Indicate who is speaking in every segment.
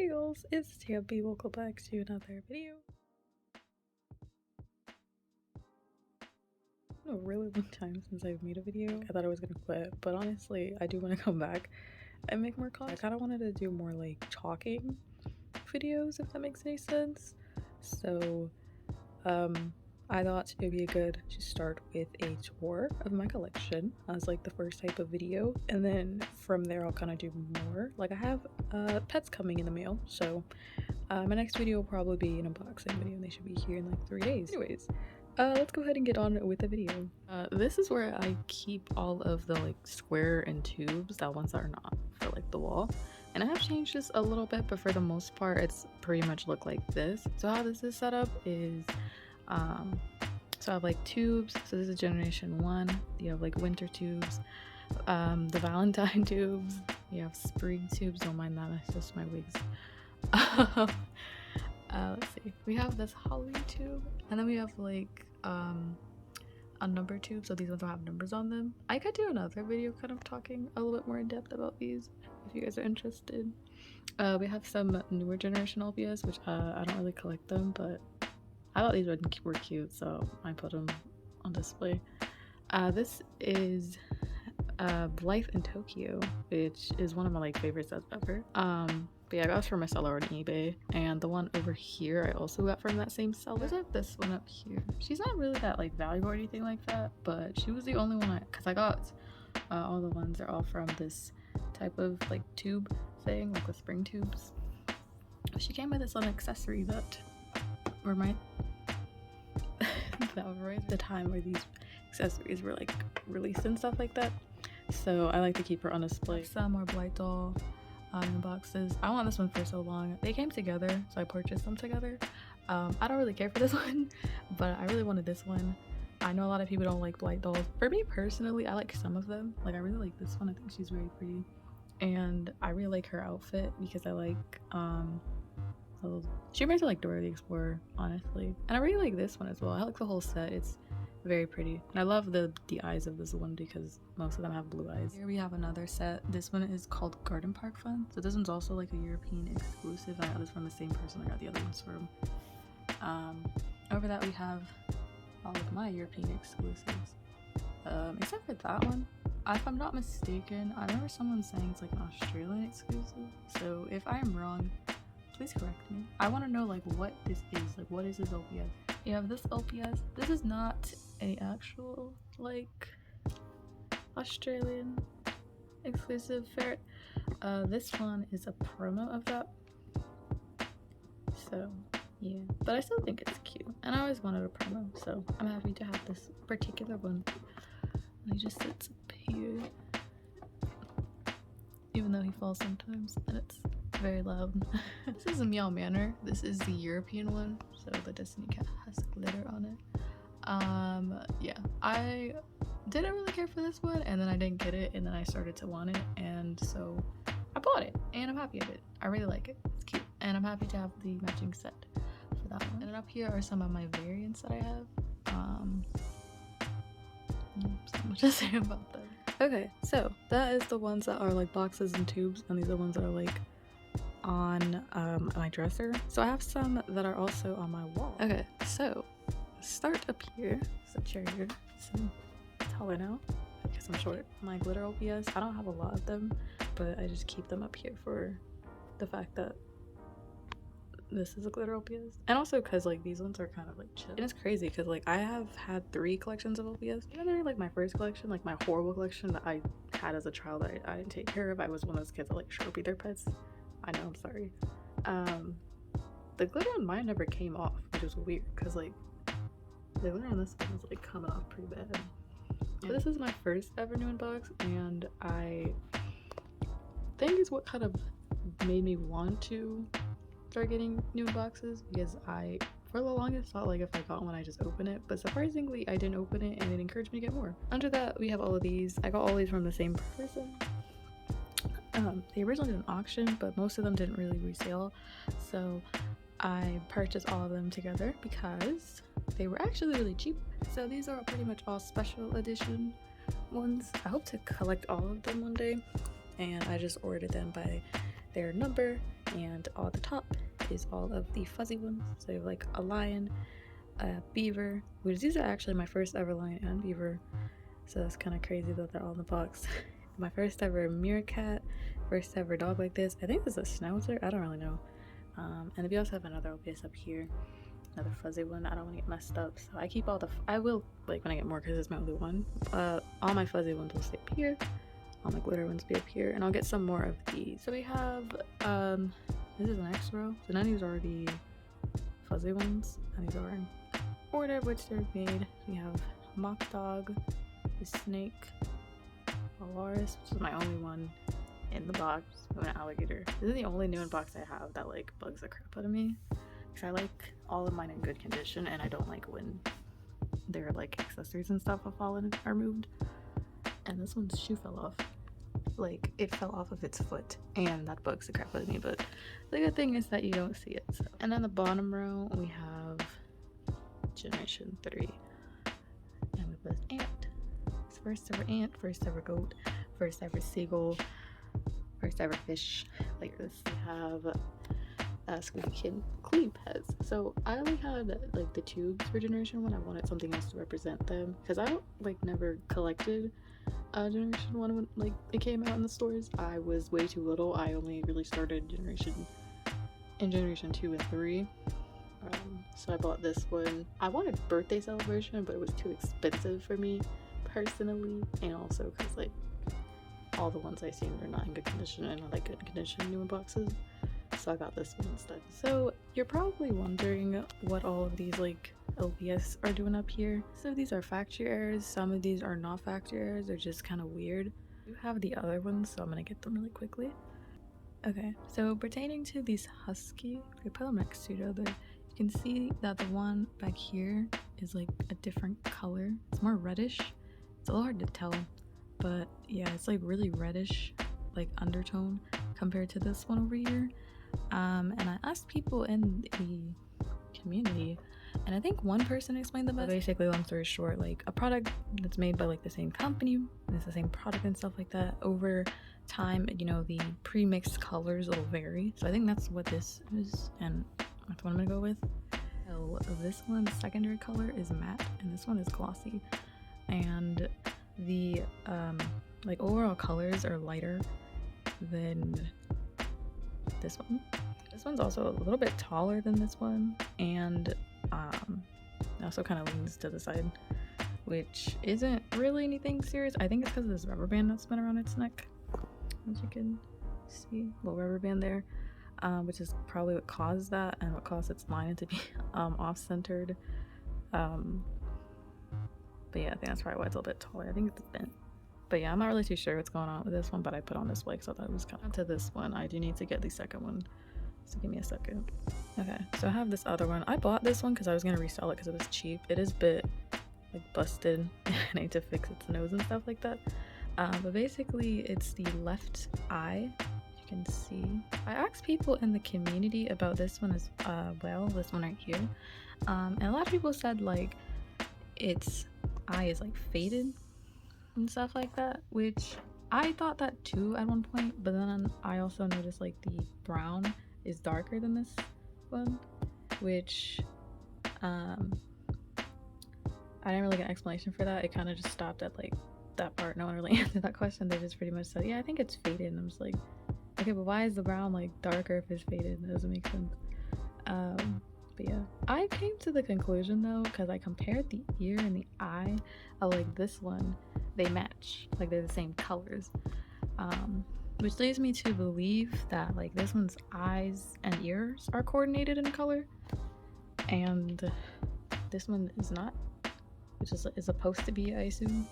Speaker 1: Hey girls, it's Champie. Welcome back to another video. It's been a really long time since I've made a video. I thought I was gonna quit, but honestly, I do want to come back and make more content. I kind of wanted to do more like talking videos, if that makes any sense. So, I thought it would be good to start with a tour of my collection as like the first type of video, and then from there I'll kind of do more. Like I have pets coming in the mail, so my next video will probably be an unboxing video and they should be here in like 3 days. Anyways, let's go ahead and get on with the video. This is where I keep all of the like square and tubes, that ones that are not for like the wall. And I have changed this a little bit, but for the most part it's pretty much look like this. So how this is set up is so I have like tubes. So this is generation 1. You have like winter tubes, the Valentine tubes, you have spring tubes. Don't mind that, it's just my wigs. Let's see, we have this Halloween tube, and then we have like a number tube. So these ones don't have numbers on them. I could do another video kind of talking a little bit more in depth about these if you guys are interested. We have some newer generation LPS, which I don't really collect them, but I thought these were cute, so I put them on display. This is Life in Tokyo, which is one of my like favorite sets ever. But yeah, I got this from a seller on eBay, and the one over here I also got from that same seller. I have this one up here. She's not really that like valuable or anything like that, but she was the only one because I got all the ones are all from this type of like tube thing, like the spring tubes. She came with this little accessory that reminds the time where these accessories were like released and stuff like that. So I like to keep her on display. Some more Blight doll in boxes. I want this one for so long. They came together, so I purchased them together. I don't really care for this one, but I really wanted this one. I know a lot of people don't like Blight dolls. For me personally, I like some of them. Like I really like this one. I think she's very pretty, and I really like her outfit because I like she reminds me like Dora the Explorer, honestly. And I really like this one as well. I like the whole set. It's very pretty. And I love the eyes of this one because most of them have blue eyes. Here we have another set. This one is called Garden Park Fun. So this one's also like a European exclusive. I got this from the same person I got the other ones from. Over that we have all of my European exclusives. Except for that one. If I'm not mistaken, I remember someone saying it's like an Australian exclusive. So if I am wrong, please correct me. I want to know like what this is. Like what is this LPS? You have this LPS. This is not a actual like Australian exclusive ferret. This one is a promo of that. So yeah, but I still think it's cute, and I always wanted a promo, so I'm happy to have this particular one. And he just sits up here, even though he falls sometimes, and it's very loud. This is a Meow Manor. This is the European one, so the Destiny cat has glitter on it. Yeah, I didn't really care for this one, and then I didn't get it, and then I started to want it, and so I bought it, and I'm happy with it. I really like it. It's cute, and I'm happy to have the matching set for that one. And then up here are some of my variants that I have. So much to say about them. Okay, so that is the ones that are like boxes and tubes, and these are the ones that are like on my dresser. So I have some that are also on my wall. Okay, so start up here. So chair here, so taller now because I'm short. My glitter LPS, I don't have a lot of them, but I just keep them up here for the fact that this is a glitter LPS, and also because like these ones are kind of like chill. And it's crazy because like I have had 3 collections of LPS. Even though like my first collection, like my horrible collection that I had as a child that I didn't take care of. I was one of those kids that like sharpie their pets. I know, I'm sorry. The glitter on mine never came off, which was weird because like the glitter on this one was like coming off pretty bad. But this is my first ever new unbox, and I think is what kind of made me want to start getting new unboxes, because I for the longest thought like if I got one I just open it, but surprisingly I didn't open it, and it encouraged me to get more. Under that we have all of these. I got all these from the same person. They originally did an auction, but most of them didn't really resale, so I purchased all of them together because they were actually really cheap. So these are pretty much all special edition ones. I hope to collect all of them one day, and I just ordered them by their number and on the top is all of the fuzzy ones. So you have like a lion, a beaver, which these are actually my first ever lion and beaver, so that's kind of crazy that they're all in the box. My first ever meerkat, first ever dog like this. I think this is a schnauzer, I don't really know. And then we also have another LPS up here, another fuzzy one. I don't want to get messed up, so I keep all the I will, like, when I get more, because it's my only one, all my fuzzy ones will stay up here, all my glitter ones be up here, and I'll get some more of these. So we have this is the next row, so none of these are the fuzzy ones, and these are in order of which they're made. We have mock dog, the snake, a walrus, which is my only one in the box, and an alligator. This is the only new in box I have that like bugs the crap out of me, because I like all of mine in good condition, and I don't like when their like accessories and stuff have fallen or moved. And this one's shoe fell off, like it fell off of its foot, and that bugs the crap out of me, but the good thing is that you don't see it. So. And on the bottom row we have generation 3, and we put ant. It's first ever ant, first ever goat, first ever seagull, first ever fish. Like this, we have Squeaky Kid clean heads. So I only had like the tubes for generation 1. I wanted something else to represent them, because I never collected generation 1 when like it came out in the stores. I was way too little. I only really started generation 2 and 3. So I bought this one. I wanted birthday celebration, but it was too expensive for me personally, and also because like all the ones I seen are not in good condition, and I like good condition new in boxes, so I got this one instead. So you're probably wondering what all of these like LPS are doing up here. So these are factory errors, some of these are not factory errors, they're just kind of weird. You have the other ones, so I'm gonna get them really quickly. Okay, so pertaining to these husky, if I put them next to each other, you can see that the one back here is like a different color. It's more reddish. It's a little hard to tell, but yeah, it's like really reddish, like undertone compared to this one over here. And I asked people in the community, and I think one person explained the best. Basically, long story short, like a product that's made by like the same company, and it's the same product and stuff like that, over time, you know, the pre-mixed colors will vary. So I think that's what this is, and that's what I'm gonna go with. So this one's secondary color is matte, and this one is glossy, and the like overall colors are lighter than this one. This one's also a little bit taller than this one, and also kind of leans to the side, which isn't really anything serious. I think it's because of this rubber band that's been around its neck, as you can see, little rubber band there, which is probably what caused that and what caused its line to be off-centered. But yeah, I think that's probably why it's a little bit taller. I think it's bent. But yeah, I'm not really too sure what's going on with this one, but I put on display because I thought it was kind of to this one. I do need to get the second one, so give me a second. Okay, so I have this other one. I bought this one because I was gonna resell it because it was cheap. It is a bit like busted. I need to fix its nose and stuff like that. But basically, it's the left eye. You can see. I asked people in the community about this one as well. This one right here, and a lot of people said like its eye is like faded and stuff like that, which I thought that too at one point, but then I also noticed like the brown is darker than this one, which I didn't really get an explanation for that. It kind of just stopped at like that part. No one really answered that question. They just pretty much said, yeah, I think it's faded, and I'm just like, okay, but why is the brown like darker if it's faded? That doesn't make sense. But yeah, I came to the conclusion though, because I compared the ear and the eye of like this one, they match, like they're the same colors, which leads me to believe that like this one's eyes and ears are coordinated in color, and this one is not, which is supposed to be, I assume.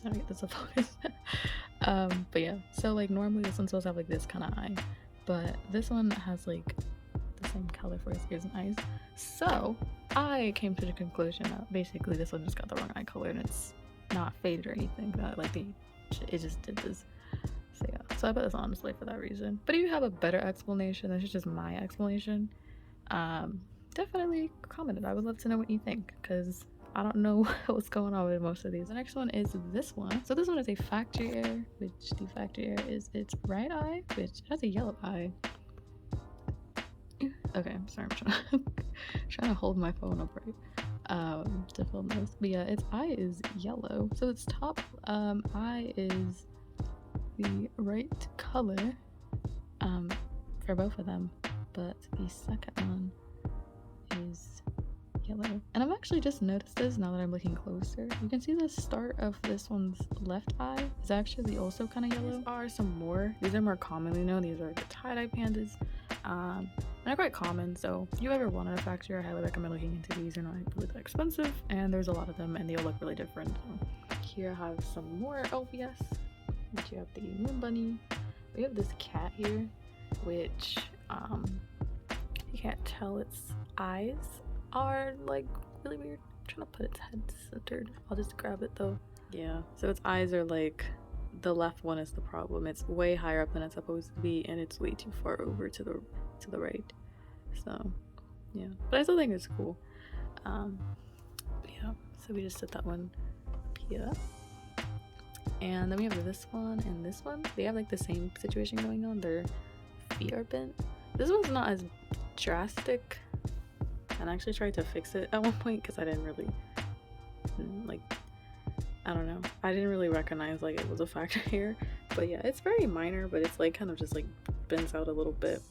Speaker 1: I get this a focus. But yeah, so like normally this one's supposed to have like this kind of eye, but this one has like the same color for its ears and eyes. So I came to the conclusion that basically this one just got the wrong eye color, and it's not faded or anything. That like it just did this. So yeah, so I put this on display for that reason. But if you have a better explanation, this is just my explanation, definitely comment it. I would love to know what you think, because I don't know what's going on with most of these. The next one is this one. So this one is a factory error, which the factory error is its right eye, which has a yellow eye. Okay, I'm sorry, I'm trying to hold my phone upright to film this. But yeah, its eye is yellow. So its top eye is the right color for both of them, but the second one is yellow. And I've actually just noticed this now that I'm looking closer. You can see the start of this one's left eye is actually also kind of yellow. These are some more. These are more commonly known. These are the tie-dye pandas. And they're quite common, so if you ever wanted a factory, I highly recommend looking into these. They're not really that expensive, and there's a lot of them, and they all look really different. So here I have some more LPS, which you have the moon bunny. We have this cat here, which you can't tell its eyes are like really weird. I'm trying to put its head centered. I'll just grab it though. Yeah, so its eyes are like, the left one is the problem. It's way higher up than it's supposed to be, and it's way too far over to the right. So yeah, but I still think it's cool. Yeah, so we just set that one up here, and then we have this one and this one. They have like the same situation going on. Their feet are bent. This one's not as drastic, and I actually tried to fix it at one point because I didn't really like, I don't know, I didn't really recognize like it was a factor here. But yeah, it's very minor, but it's like kind of just like bends out a little bit.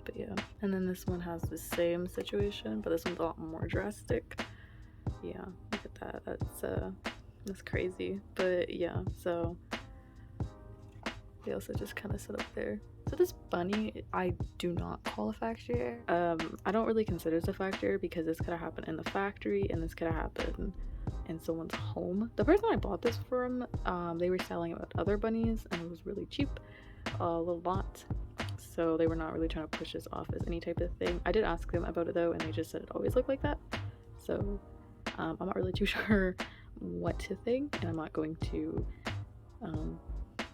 Speaker 1: But yeah, and then this one has the same situation, but this one's a lot more drastic. Yeah, look at that. That's crazy. But yeah, so they also just kind of sit up there. So this bunny, I do not call a factory error. I don't really consider this a factory error because this could have happened in the factory, and this could have happened in someone's home. The person I bought this from, they were selling it with other bunnies, and it was really cheap, a little lot. So they were not really trying to push this off as any type of thing. I did ask them about it though, and they just said it always looked like that. So I'm not really too sure what to think, and I'm not going to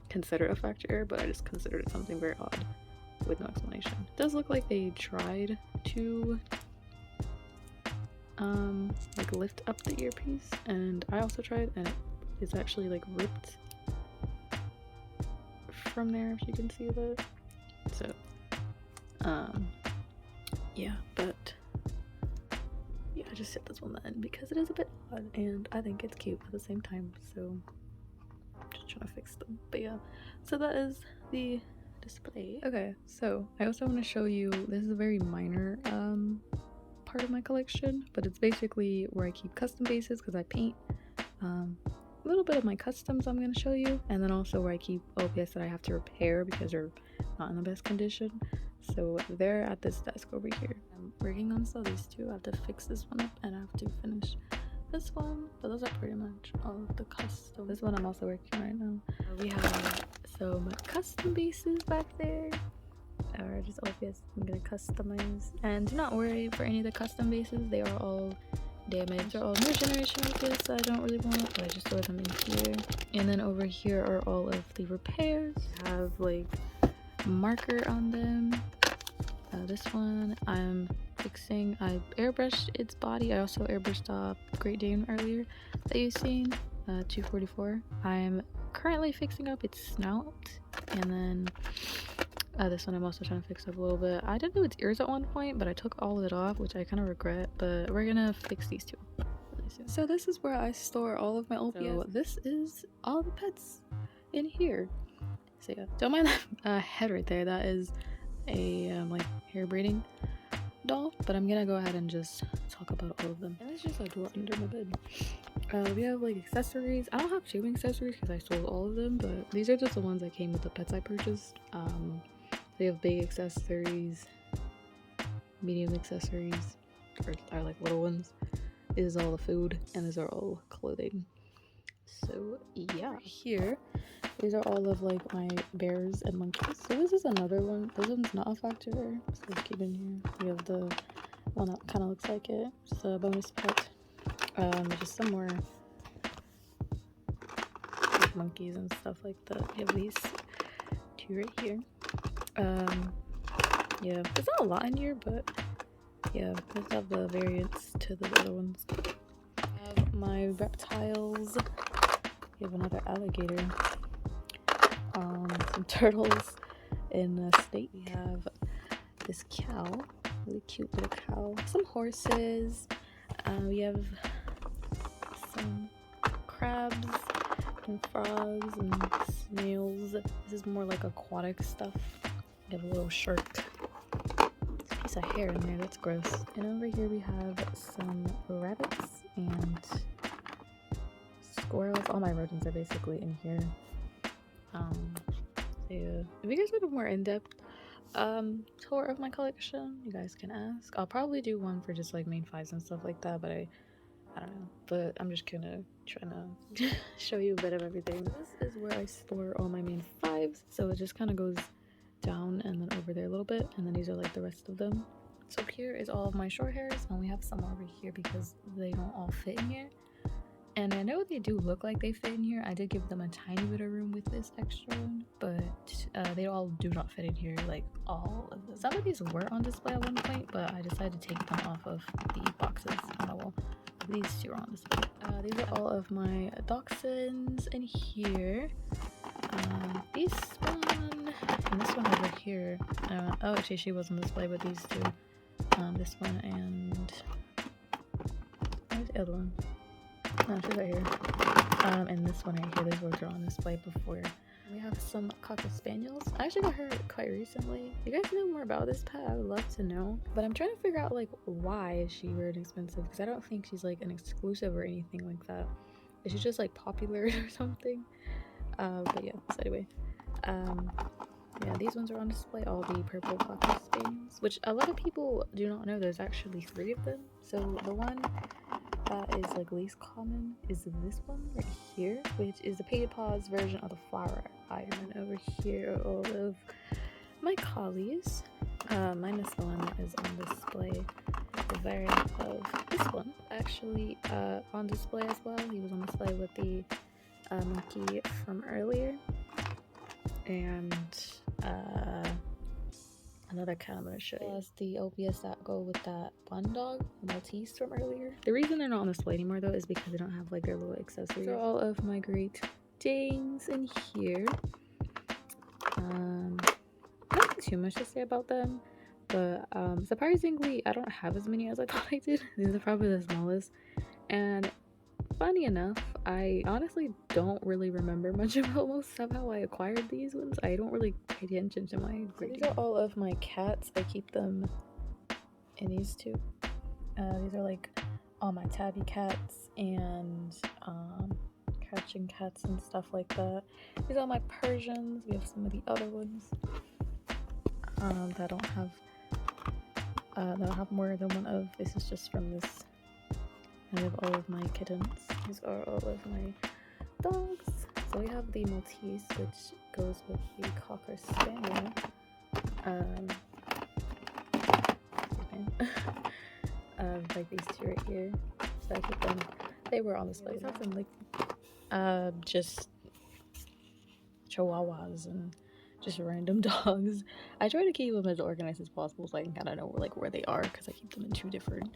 Speaker 1: consider it a factor error, but I just considered it something very odd with no explanation. It does look like they tried to like lift up the earpiece, and I also tried, and it's actually like ripped from there, if you can see that. So yeah, but yeah, I just set this one then because it is a bit odd and I think it's cute at the same time, so I'm just trying to fix them. But yeah, so that is the display. Okay, so I also want to show you, this is a very minor part of my collection, but it's basically where I keep custom bases because I paint. A little bit of my customs I'm going to show you, and then also where I keep LPS that I have to repair because they're not in the best condition. So they're at this desk over here. I'm working on these two. I have to fix this one up, and I have to finish this one, but those are pretty much all of the custom. This one I'm also working on right now. We have some custom bases back there, or just LPS I'm going to customize. And do not worry for any of the custom bases, they are all damaged. They're all new generation LPS that I don't really want, but I just throw them in here. And then over here are all of the repairs. I have like marker on them. This one I'm fixing. I airbrushed its body. I also airbrushed Great Dane earlier that you've seen, 244. I'm currently fixing up its snout, and then this one I'm also trying to fix up a little bit. I didn't do its ears at one point, but I took all of it off, which I kind of regret, but we're gonna fix these two really soon. So this is where I store all of my LPS. So this is all the pets in here. So yeah, don't mind that head right there. That is a like hair braiding doll, but I'm gonna go ahead and just talk about all of them. And it's just a drawer under my bed. We have like accessories. I don't have shaving accessories because I sold all of them, but these are just the ones that came with the pets I purchased. They have big accessories, medium accessories, or like little ones. This is all the food, and these are all clothing. So yeah, here, these are all of like my bears and monkeys. So this is another one. This one's not a factor, so let's keep in here. We have the one that kind of looks like it. It's a bonus pet. Just some more like monkeys and stuff like that. We have these two right here. Yeah, there's not a lot in here, but Yeah, let's have the variants to the other ones. I have my reptiles. We have another alligator. Some turtles and a snake. We have this cow, really cute little cow. Some horses. We have some crabs and frogs and snails. This is more like aquatic stuff. We have a little shark. There's a piece of hair in there, that's gross. And over here we have some rabbits and squirrels. All my rodents are basically in here. Yeah. If you guys want a more in-depth tour of my collection, you guys can ask. I'll probably do one for just like main fives and stuff like that, but I don't know. But I'm just gonna try to show you a bit of everything. This is where I store all my main fives, so it just kind of goes down and then over there a little bit, and then these are like the rest of them. So here is all of my short hairs, and we have some over here because they don't all fit in here. And I know they do look like they fit in here. I did give them a tiny bit of room with this extra one, but they all do not fit in here, like all of them. Some of these were on display at one point, but I decided to take them off of the boxes on the wall. These two are on display. These are all of my dachshunds in here. This one and this one over here. Oh, actually she was on display, but these two. This one and where's the other one? No, she's right here. And this one right here, these were on display before. We have some Cocker Spaniels. I actually got her quite recently. You guys know more about this pet? I would love to know. But I'm trying to figure out like why is she very expensive, because I don't think she's like an exclusive or anything like that. Is she just like popular or something? But yeah, so anyway. Yeah, these ones are on display, all the purple Cocker Spaniels, which a lot of people do not know there's actually 3 of them. So the one that is like least common is this one right here, which is the painted paws version of the flower iron. Over here are all of my collies. Minus the one that is on display. The variant of this one actually on display as well. He was on display with the monkey from earlier, and another cat I'm going to show you is the OPS that go with that one dog, the Maltese from earlier. The reason they're not on display anymore though is because they don't have like their little accessories. So all of my Great Danes in here. Nothing too much to say about them, but surprisingly I don't have as many as I thought I did. These are probably the smallest, and funny enough, I honestly don't really remember much about most of how I acquired these ones. I don't really pay attention to my Great Danes. These are all of my cats. I keep them in these two. These are like all my tabby cats and catching cats and stuff like that. These are my Persians. We have some of the other ones that don't have more than one of. This is just from this. I have all of my kittens. These are all of my dogs. So we have the Maltese, which goes with the Cocker Spaniel. Like these two right here. So I keep them. They were on display. We have some like just chihuahuas and just random dogs. I try to keep them as organized as possible so I can kind of know like where they are, because I keep them in 2 different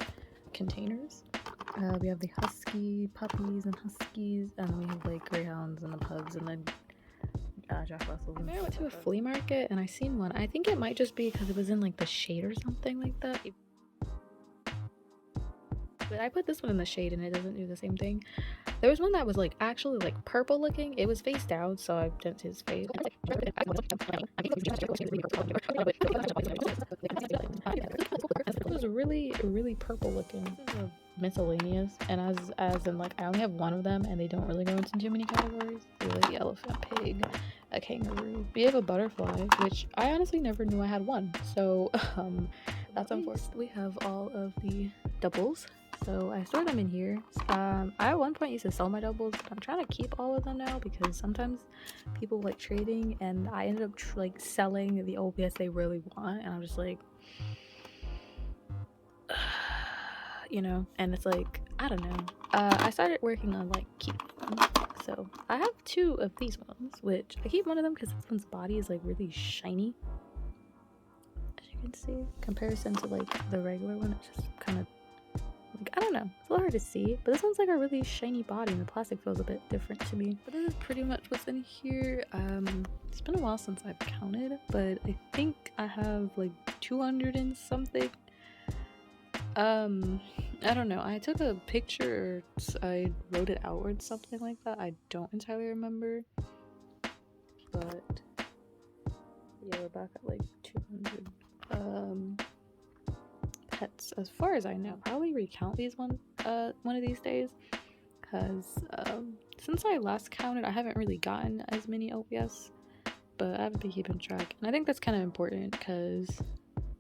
Speaker 1: containers. We have the husky puppies and huskies, and then we have like greyhounds and the pugs and then Jack Russells. I went to a flea market and I seen one. I think it might just be because it was in like the shade or something like that. But I put this one in the shade and it doesn't do the same thing. There was one that was like actually like purple looking. It was face down, so I didn't see his face. It was really purple looking. This is a miscellaneous, and as in like I only have one of them and they don't really go into too many categories. We have the elephant, pig, a kangaroo. We have a butterfly, which I honestly never knew I had one, so that's unfortunate. We have all of the doubles. So I store them in here. I at one point used to sell my doubles, but I'm trying to keep all of them now because sometimes people like trading, and I ended up like selling the OPS they really want, and I'm just like, you know, and it's like, I don't know. I started working on like keeping them. So I have 2 of these ones, which I keep one of them because this one's body is like really shiny, as you you can see. Comparison to like the regular one, it's just kind of like, I don't know, it's a little hard to see, but this one's like a really shiny body and the plastic feels a bit different to me. But this is pretty much what's in here. It's been a while since I've counted, but I think I have like 200 and something. I don't know, I took a picture or I wrote it out or something like that. I don't entirely remember, but yeah, we're back at like 200 pets as far as I know. I'll probably recount these one of these days, because since I last counted I haven't really gotten as many LPS, but I haven't been keeping track, and I think that's kind of important because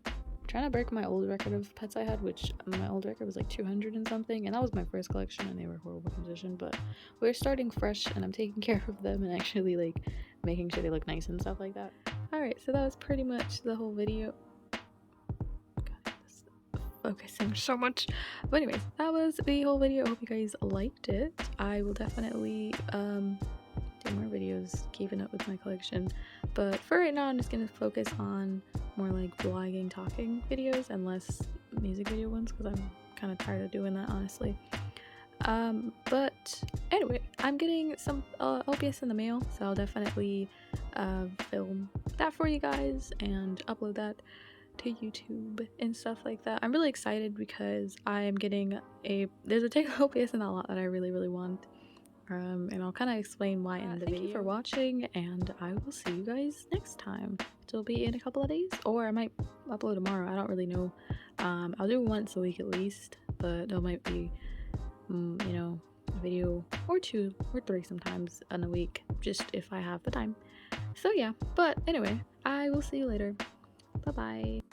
Speaker 1: I'm trying to break my old record of pets I had, which my old record was like 200 and something, and that was my first collection and they were horrible condition, but we're starting fresh and I'm taking care of them and actually like making sure they look nice and stuff like that. Alright, so that was pretty much the whole video. God, this is focusing so much. But anyways, that was the whole video. I hope you guys liked it. I will definitely do more videos keeping up with my collection, but for right now I'm just gonna focus on more like vlogging, talking videos and less music video ones because I'm kind of tired of doing that, honestly. But anyway, I'm getting some LPS in the mail, so I'll definitely film that for you guys and upload that to YouTube and stuff like that. I'm really excited because I am getting there's a take LPS in that lot that I really want. And I'll kind of explain why in the video. Thank you for watching, and I will see you guys next time. It'll be in a couple of days, or I might upload tomorrow. I don't really know. I'll do once a week at least, but there might be, you know, a video or 2 or 3 sometimes in a week, just if I have the time. So yeah, but anyway, I will see you later. Bye bye.